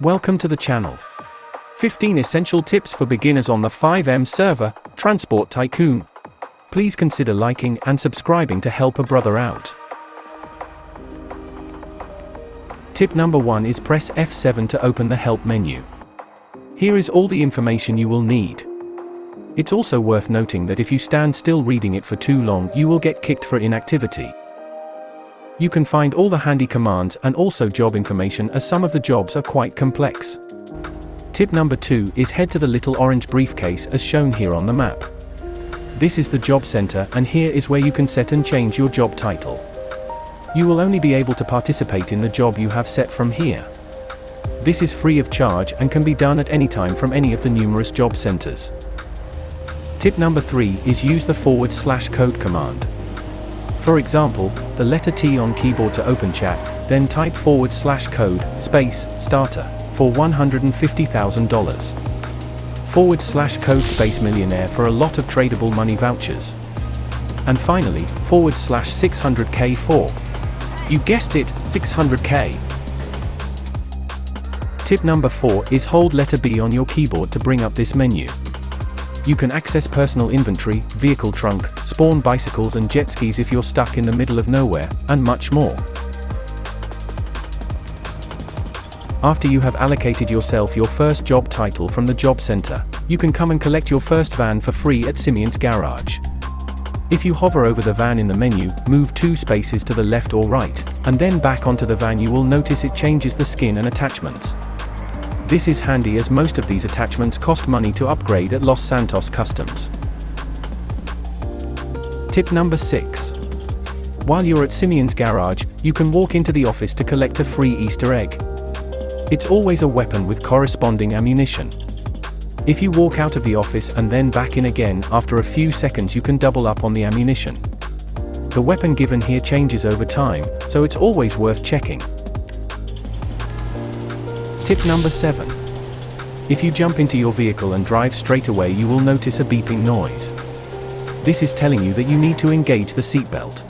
Welcome to the channel. 15 essential tips for beginners on the FiveM server, Transport Tycoon. Please consider liking and subscribing to help a brother out. Tip number 1 is press F7 to open the help menu. Here is all the information you will need. It's also worth noting that if you stand still reading it for too long, you will get kicked for inactivity. You can find all the handy commands and also job information, as some of the jobs are quite complex. Tip number 2 is head to the little orange briefcase as shown here on the map. This is the job center, and here is where you can set and change your job title. You will only be able to participate in the job you have set from here. This is free of charge and can be done at any time from any of the numerous job centers. Tip number 3 is use the /code command. For example, the letter T on keyboard to open chat, then type /code starter for $150,000. /code millionaire for a lot of tradable money vouchers. And finally, /600K for, you guessed it, 600K. Tip number 4 is hold letter B on your keyboard to bring up this menu. You can access personal inventory, vehicle trunk, spawn bicycles and jet skis if you're stuck in the middle of nowhere, and much more. After you have allocated yourself your first job title from the job center, you can come and collect your first van for free at Simeon's garage. If you hover over the van in the menu, move 2 spaces to the left or right, and then back onto the van, you will notice it changes the skin and attachments. This is handy as most of these attachments cost money to upgrade at Los Santos Customs. Tip number 6. While you're at Simeon's garage, you can walk into the office to collect a free Easter egg. It's always a weapon with corresponding ammunition. If you walk out of the office and then back in again, after a few seconds you can double up on the ammunition. The weapon given here changes over time, so it's always worth checking. Tip number 7. If you jump into your vehicle and drive straight away, you will notice a beeping noise. This is telling you that you need to engage the seatbelt.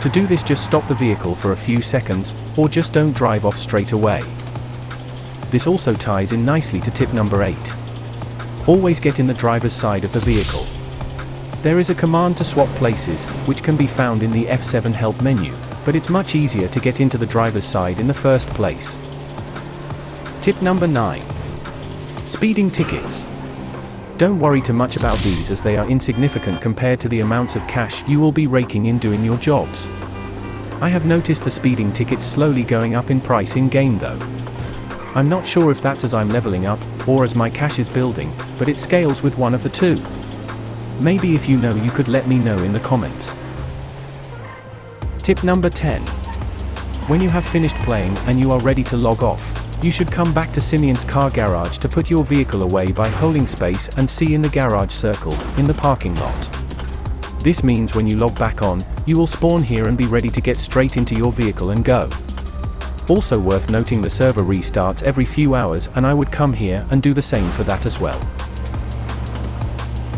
To do this, just stop the vehicle for a few seconds, or just don't drive off straight away. This also ties in nicely to tip number 8. Always get in the driver's side of the vehicle. There is a command to swap places, which can be found in the F7 help menu, but it's much easier to get into the driver's side in the first place. Tip number 9. Speeding tickets. Don't worry too much about these, as they are insignificant compared to the amounts of cash you will be raking in doing your jobs. I have noticed the speeding tickets slowly going up in price in game though. I'm not sure if that's as I'm leveling up, or as my cash is building, but it scales with one of the two. Maybe if you know, you could let me know in the comments. Tip number 10. When you have finished playing and you are ready to log off, you should come back to Simeon's car garage to put your vehicle away by holding space and C in the garage circle, in the parking lot. This means when you log back on, you will spawn here and be ready to get straight into your vehicle and go. Also worth noting, the server restarts every few hours, and I would come here and do the same for that as well.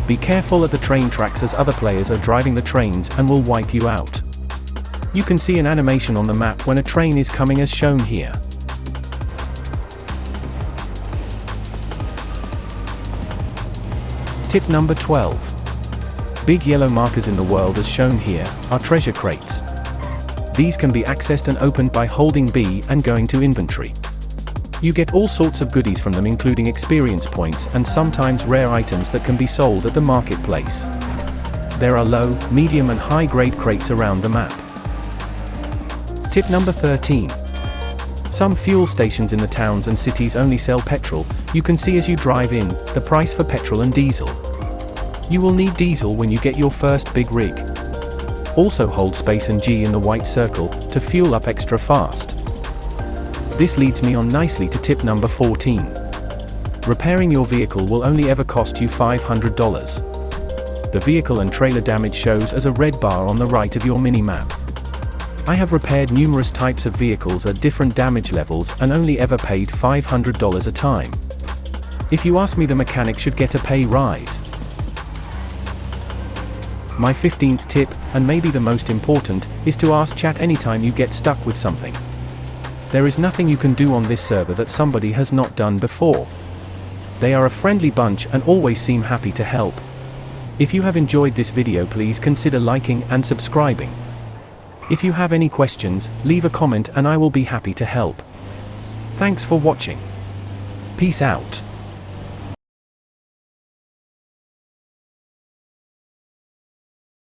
Be careful at the train tracks, as other players are driving the trains and will wipe you out. You can see an animation on the map when a train is coming, as shown here. Tip number 12. Big yellow markers in the world, as shown here, are treasure crates. These can be accessed and opened by holding B and going to inventory. You get all sorts of goodies from them, including experience points and sometimes rare items that can be sold at the marketplace. There are low, medium and high grade crates around the map. Tip number 13. Some fuel stations in the towns and cities only sell petrol. You can see as you drive in, the price for petrol and diesel. You will need diesel when you get your first big rig. Also hold space and G in the white circle to fuel up extra fast. This leads me on nicely to tip number 14. Repairing your vehicle will only ever cost you $500. The vehicle and trailer damage shows as a red bar on the right of your mini-map. I have repaired numerous types of vehicles at different damage levels and only ever paid $500 a time. If you ask me, the mechanic should get a pay rise. My 15th tip, and maybe the most important, is to ask chat anytime you get stuck with something. There is nothing you can do on this server that somebody has not done before. They are a friendly bunch and always seem happy to help. If you have enjoyed this video, please consider liking and subscribing. If you have any questions, leave a comment and I will be happy to help. Thanks for watching. Peace out.